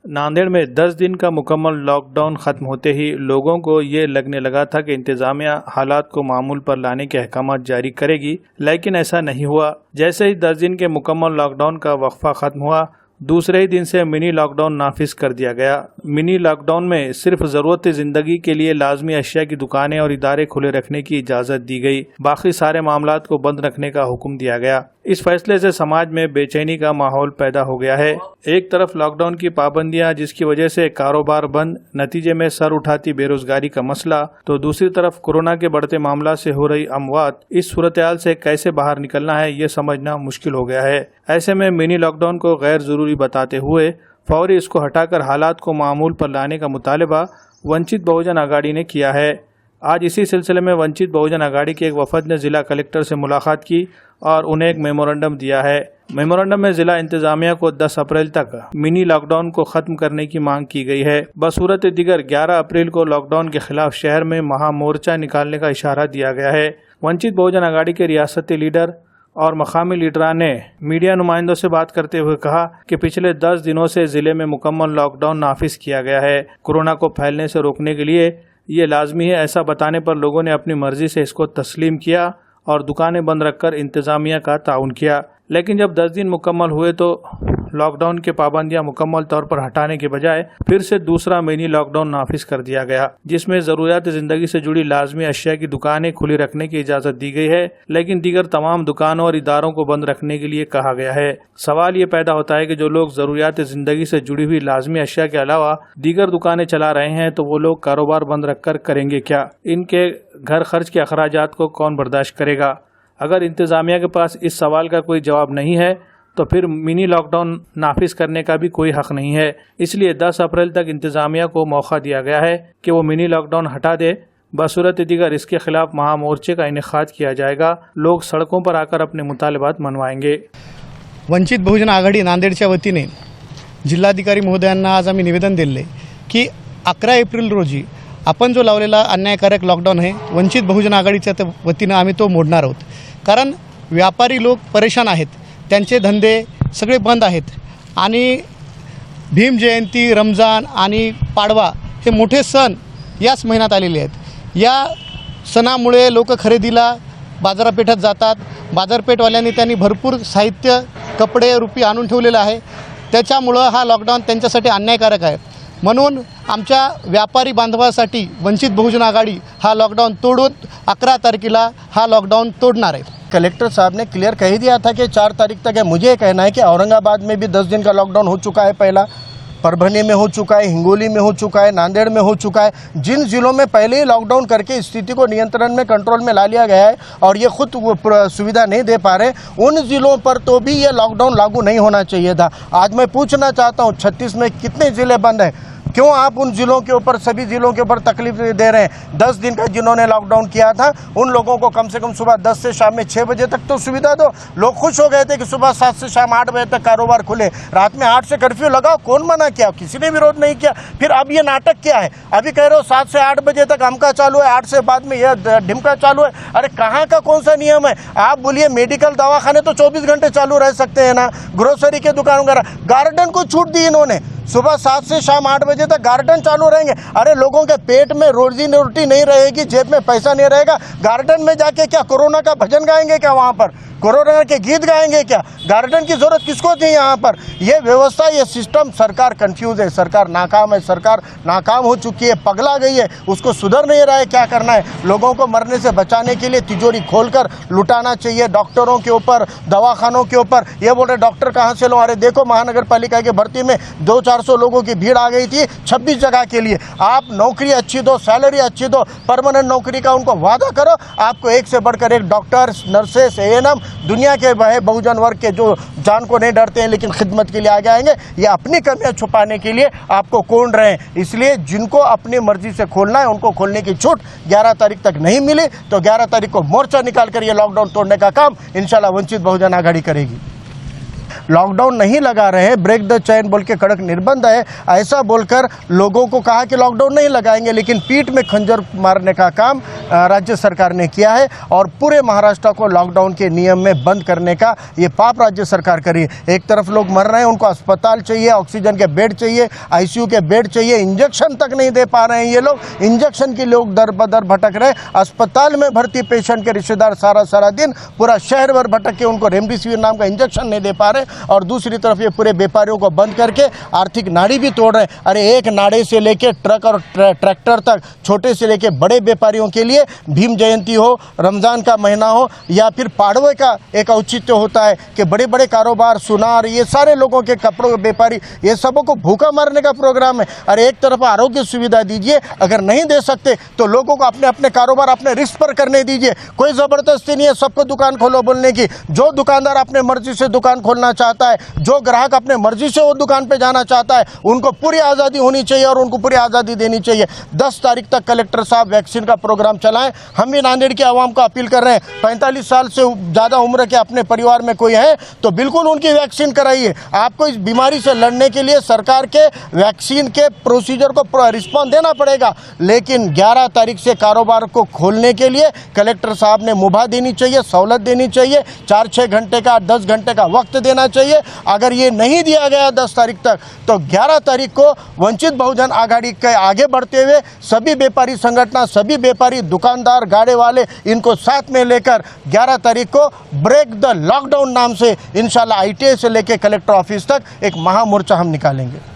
नांदेड़ में 10 दिन का मुकम्मल लॉकडाउन खत्म होते ही लोगों को ये लगने लगा था कि इंतजामिया हालात को मामूल पर लाने के अहकाम जारी करेगी, लेकिन ऐसा नहीं हुआ। जैसे ही 10 दिन के मुकम्मल लॉकडाउन का वक्फा खत्म हुआ, दूसरे ही दिन से मिनी लॉकडाउन नाफिज कर दिया गया। मिनी लॉकडाउन में सिर्फ जरूरत जिंदगी के लिए लाजमी अशिया की दुकानें और इदारे खुले रखने की इजाजत दी गई, बाकी सारे मामलात को बंद रखने का हुक्म दिया गया। इस फैसले से समाज में बेचैनी का माहौल पैदा हो गया है। एक तरफ लॉकडाउन की पाबंदियां जिसकी वजह से कारोबार बंद, नतीजे में सर उठाती बेरोजगारी का मसला, तो दूसरी तरफ कोरोना के बढ़ते मामला से हो रही अमवात। इस सूरत-ए-हाल से कैसे बाहर निकलना है ये समझना मुश्किल हो गया है। ऐसे में मिनी लॉकडाउन को गैर जरूरी बताते हुए फौरी इसको हटाकर हालात को मामूल पर लाने का मुतालबा वंचित बहुजन आघाड़ी ने किया है। आज इसी सिलसिले में वंचित बहुजन आघाड़ी के एक वफद ने जिला कलेक्टर से मुलाकात की और उन्हें एक मेमोरेंडम दिया है। मेमोरेंडम में जिला इंतजामिया को 10 अप्रैल तक मिनी लॉकडाउन को खत्म करने की मांग की गई है। बसूरत दिगर 11 अप्रैल को लॉकडाउन के खिलाफ शहर में महामोर्चा निकालने का इशारा दिया गया है। वंचित बहुजन आघाड़ी के रियासती लीडर और मकामी लीडरान ने मीडिया नुमाइंदों से बात करते हुए कहा कि पिछले 10 दिनों से जिले में मुकम्मल लॉकडाउन नाफिज किया गया है। कोरोना को फैलने से रोकने के लिए ये लाजमी है, ऐसा बताने पर लोगों ने अपनी मर्जी से इसको तस्लीम किया और दुकानें बंद रखकर इंतजामिया का ताउन किया। लेकिन जब 10 दिन मुकम्मल हुए तो लॉकडाउन के पाबंदियां मुकम्मल तौर पर हटाने के बजाय फिर से दूसरा मिनी लॉकडाउन नाफिज कर दिया गया, जिसमें जरूरियात जिंदगी से जुड़ी लाजमी अशिया की दुकानें खुली रखने की इजाजत दी गई है, लेकिन दीगर तमाम दुकानों और इदारों को बंद रखने के लिए कहा गया है। सवाल ये पैदा होता है कि जो लोग जरूरियात जिंदगी से जुड़ी हुई लाजमी अशिया के अलावा दीगर दुकानें चला रहे हैं तो वो लोग कारोबार बंद रखकर करेंगे क्या? इनके घर खर्च के अखराजात को कौन बर्दाश्त करेगा? अगर इंतजामिया के पास इस सवाल का कोई जवाब नहीं है तो फिर मिनी लॉकडाउन नाफिज करने का भी कोई हक नहीं है। इसलिए 10 अप्रैल तक इंतजामिया को मौका दिया गया है कि वो मिनी लॉकडाउन हटा दे। बसूरत दिगर इसके खिलाफ महामोर्चे का इनेकाद किया जाएगा। लोग सड़कों पर आकर अपने मुतालबात मनवाएंगे। वंचित बहुजन आघाडी नांदेडच्या वतीने जिल्हाधिकारी महोदयांना आज आम्ही निवेदन दिले की 11 एप्रिल रोजी आपण जो लावलेला अन्यायकारक लॉकडाऊन आहे, वंचित बहुजन आघाडीच्या वतीनं आम्ही तो मोडणार आहोत। कारण व्यापारी लोक परेशान आहेत, त्यांचे धंदे सगळे बंद आहेत आणि भीम जयंती, रमजान आणि पाडवा हे मोठे सण याच महिन्यात आलेले आहेत। या सणामुळे लोक खरेदीला बाजारपेठात जातात। बाजारपेठवाल्यांनी त्यांनी भरपूर साहित्य, कपडे रूपी आणून ठेवलेलं आहे। त्याच्यामुळे हा लॉकडाऊन त्यांच्यासाठी अन्यायकारक आहे। म्हणून आमच्या व्यापारी बांधवासाठी वंचित बहुजन आघाडी हा लॉकडाऊन तोडून 11 तारखेला हा लॉकडाऊन तोड़णार है। कलेक्टर साहब ने क्लियर कह दिया था कि 4 तारीख तक है। मुझे कहना है कि औरंगाबाद में भी 10 दिन का लॉकडाउन हो चुका है, पहला परभनी में हो चुका है, हिंगोली में हो चुका है, नांदेड़ में हो चुका है। जिन जिलों में पहले ही लॉकडाउन करके स्थिति को नियंत्रण में, कंट्रोल में ला लिया गया है और ये खुद सुविधा नहीं दे पा रहे, उन जिलों पर तो भी ये लॉकडाउन लागू नहीं होना चाहिए था। आज मैं पूछना चाहता हूँ 36 में कितने जिले बंद हैं? क्यों आप उन जिलों के ऊपर, सभी जिलों के ऊपर तकलीफ दे रहे हैं? 10 दिन का जिन्होंने लॉकडाउन किया था उन लोगों को कम से कम सुबह 10 से शाम में 6 बजे तक तो सुविधा दो। लोग खुश हो गए थे कि सुबह 7 से शाम 8 बजे तक कारोबार खुले, रात में 8 से कर्फ्यू लगाओ। कौन मना किया? किसी ने विरोध नहीं किया। फिर अब ये नाटक क्या है? अभी कह रहे हो 7 से 8 बजे तक अमका चालू है, 8 से बाद में यह ढिमका चालू है। अरे कहाँ का कौन सा नियम है? आप बोलिए मेडिकल दवाखाने तो 24 घंटे चालू रह सकते हैं ना, ग्रोसरी के दुकान वगैरह। गार्डन को छूट दी इन्होंने, सुबह 7 से शाम 8 बजे तक गार्डन चालू रहेंगे। अरे लोगों के पेट में रोजी रोटी नहीं रहेगी, जेब में पैसा नहीं रहेगा, गार्डन में जाके क्या कोरोना का भजन गाएंगे क्या? वहाँ पर कोरोना के गीत गाएंगे क्या? गार्डन की जरूरत किसको थी यहाँ पर? ये व्यवस्था, ये सिस्टम, सरकार कंफ्यूज है, सरकार नाकाम है, सरकार नाकाम हो चुकी है, पगला गई है, उसको सुधर नहीं रहा है। क्या करना है? लोगों को मरने से बचाने के लिए तिजोरी खोलकर लुटाना चाहिए डॉक्टरों के ऊपर, दवाखानों के ऊपर। ये बोल रहे डॉक्टर कहाँ से लो? अरे देखो महानगर पालिका की भर्ती में 200-400 लोगों की भीड़ आ गई थी 26 जगह के लिए। आप नौकरी अच्छी दो, सैलरी अच्छी दो, परमानेंट नौकरी का उनको वादा करो। आपको एक से बढ़कर एक डॉक्टर, नर्सेस, एएनएम, दुनिया के बहुजन वर्ग के जो जान को नहीं डरते हैं लेकिन खिदमत के लिए आगे आएंगे। ये अपनी कमियां छुपाने के लिए आपको कोंड रहे हैं। इसलिए जिनको अपनी मर्जी से खोलना है उनको खोलने की छूट 11 तारीख तक नहीं मिली तो 11 तारीख को मोर्चा निकाल कर ये लॉकडाउन तोड़ने का काम इंशाल्लाह वंचित बहुजन आघाड़ी करेगी। लॉकडाउन नहीं लगा रहे हैं, ब्रेक द चेन बोल के कड़क निर्बंध है, ऐसा बोलकर लोगों को कहा कि लॉकडाउन नहीं लगाएंगे, लेकिन पीठ में खंजर मारने का काम राज्य सरकार ने किया है और पूरे महाराष्ट्र को लॉकडाउन के नियम में बंद करने का ये पाप राज्य सरकार करी। एक तरफ लोग मर रहे हैं, उनको अस्पताल चाहिए, ऑक्सीजन के बेड चाहिए, आईसीयू के बेड चाहिए, इंजेक्शन तक नहीं दे पा रहे हैं ये लोग, इंजेक्शन के लोग दर बदर भटक रहे, अस्पताल में भर्ती पेशेंट के रिश्तेदार सारा दिन पूरा शहर भर भटक के उनको रेमडेसिविर नाम का इंजेक्शन नहीं दे पा रहे, और दूसरी तरफ ये पूरे व्यापारियों को बंद करके आर्थिक नाड़ी भी तोड़ रहे हैं। अरे एक नाड़े से लेके ट्रक और ट्रैक्टर तक, छोटे से लेके बड़े व्यापारियों के लिए भीम जयंती हो, रमजान का महीना हो या फिर पाड़वे का एक औचित्य होता है कि बड़े बड़े कारोबार, सुनार, ये सारे लोगों के कपड़ों के व्यापारी, ये सबों को भूखा मारने का प्रोग्राम है। अरे एक तरफ आरोग्य सुविधा दीजिए, अगर नहीं दे सकते तो लोगों को अपने अपने कारोबार अपने रिस्क पर करने दीजिए, कोई जबरदस्ती नहीं है सबको दुकान खोलो बोलने की। जो दुकानदार अपने मर्जी से दुकान खोलना चाहता है, जो ग्राहक अपने मर्जी से वो दुकान पे जाना चाहता है, उनको पूरी आज़ादी होनी चाहिए और उनको पूरी आज़ादी देनी चाहिए। 10 तारीख तक कलेक्टर साहब वैक्सीन का प्रोग्राम चलाएं। हम भी नांदेड़ के आवाम को अपील कर रहे हैं, 45 साल से ज़्यादा उम्र के अपने परिवार में कोई है तो बिल्कुल उनकी वैक्सीन कराइए। आपको इस बीमारी से लड़ने के लिए सरकार के वैक्सीन के प्रोसीजर को रिस्पॉन्स देना पड़ेगा, लेकिन 11 तारीख से कारोबार को खोलने के लिए कलेक्टर साहब ने मुभा देनी चाहिए, सहूलत देनी चाहिए, 4-6 घंटे का 10 घंटे का वक्त देना चाहिए। अगर ये नहीं दिया गया 10 तारीख तक तो 11 तारीख को वंचित बहुजन आघाड़ी के आगे बढ़ते हुए सभी व्यापारी संगठन, सभी व्यापारी, दुकानदार, गाड़े वाले, इनको साथ में लेकर 11 तारीख को ब्रेक द लॉकडाउन नाम से इंशाल्लाह ITA से लेकर कलेक्टर ऑफिस तक एक महामोर्चा हम निकालेंगे।